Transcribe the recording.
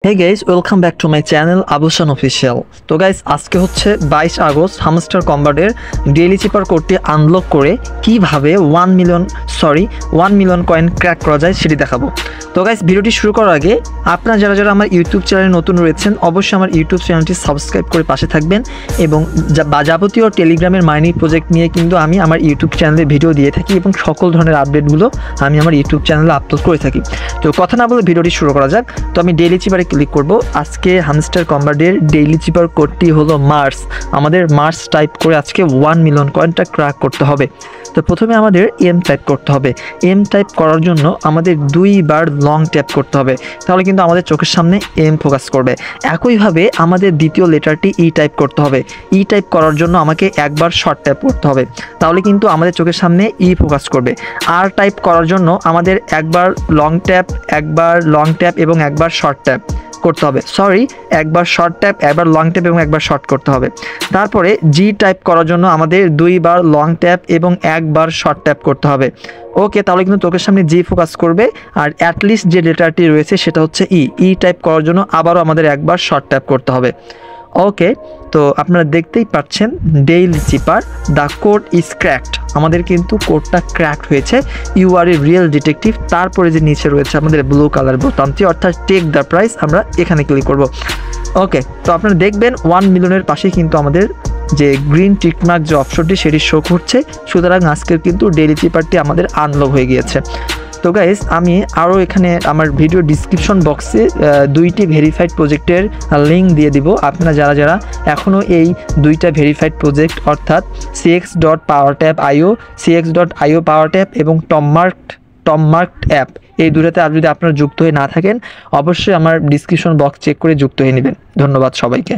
Hey guys, welcome back to my channel Abusan official. তো guys, আজকে হচ্ছে 22 আগস্ট হামস্টার কম্বাটের ডেইলি চিপার কোডটি আনলক করে কিভাবে 1 মিলিয়ন কয়েন ক্র্যাক করা যায় সেটি দেখাবো। তো গাইস, ভিডিওটি শুরু করার আগে আপনারা যারা যারা আমার ইউটিউব চ্যানেলে নতুন রয়েছেন অবশ্যই আমার ইউটিউব চ্যানেলটি সাবস্ক্রাইব করে পাশে থাকবেন এবং যাবতীয় টেলিগ্রামের মাইনিং প্রজেক্ট নিয়ে কিন্তু আমি আমার ইউটিউব চ্যানেলে ভিডিও দিয়ে থাকি এবং সকল ধরনের আপডেটগুলো আমি আমার ইউটিউব চ্যানেলে আপলোড করে থাকি। তো কথা না বলে ভিডিওটি শুরু করা যাক। তো আমি ডেইলি চিপারে ক্লিক করব। আজকে হামস্টার কম্বাটের ডেইলি চিপার কোডটি হলো মার্স। আমাদের মার্স টাইপ করে আজকে 1 মিলিয়ন কয়েনটা ক্র্যাক করতে হবে। তো প্রথমে আমাদের এম টাইপ করতে হবে। এম টাইপ করার জন্য আমাদের 2 বার লং ট্যাপ করতে হবে, তাহলে কিন্তু আমাদের চোখের সামনে এম ফোকাস করবে। একইভাবে আমাদের দ্বিতীয় লেটারটি ই টাইপ করতে হবে। ই টাইপ করার জন্য আমাকে একবার শর্ট ট্যাপ করতে হবে, তাহলে কিন্তু আমাদের চোখের সামনে ই ফোকাস করবে। আর টাইপ করার জন্য আমাদের একবার লং ট্যাপ এবং একবার শর্ট ট্যাপ করতে হবে। একবার শর্ট ট্যাপ, একবার লং ট্যাপ এবং একবার শর্ট করতে হবে। তারপরে জি টাইপ করার জন্য আমাদের 2 বার লং ট্যাপ এবং একবার শর্ট ট্যাপ করতে হবে। ওকে, তাহলে কিন্তু চোখের সামনে জি ফোকাস করবে। আর অ্যাটলিস্ট যে লেটারটি রয়েছে সেটা হচ্ছে ই টাইপ করার জন্য আবারও আমাদের একবার শর্ট ট্যাপ করতে হবে। ওকে, তো আপনারা দেখতেই পাচ্ছেন daily cipher the code is cracked. আমাদের কিন্তু কোডটা ক্র্যাকড হয়েছে। You are a real detective. তারপরে যে নিচে রয়েছে আমাদের ব্লু কালার বোতামটি অর্থাৎ টেক দ্য প্রাইস, আমরা এখানে ক্লিক করব। ওকে, তো আপনারা দেখবেন 1 মিলিয়নের পাশে কিন্তু আমাদের যে গ্রিন টিকমার্ক যে অপশনটি সেটি শো করছে। সুতরাং আজকের কিন্তু ডেইলি চিপারটি আমাদের আনলক হয়ে গিয়েছে। তো গাইস, আমি আরও এখানে আমার ভিডিও ডিসক্রিপশন বক্সে 2টি ভেরিফাইড প্রজেক্টের লিঙ্ক দিয়ে দিব। আপনারা যারা যারা এখনও এই 2টা ভেরিফাইড প্রজেক্ট অর্থাৎ cx.powertap.io, cx.io powertap এবং টমমার্ক অ্যাপ, এই দুটোতে যদি আপনারা যুক্ত হয়ে না থাকেন অবশ্যই আমার ডিসক্রিপশন বক্স চেক করে যুক্ত হয়ে নেবেন। ধন্যবাদ সবাইকে।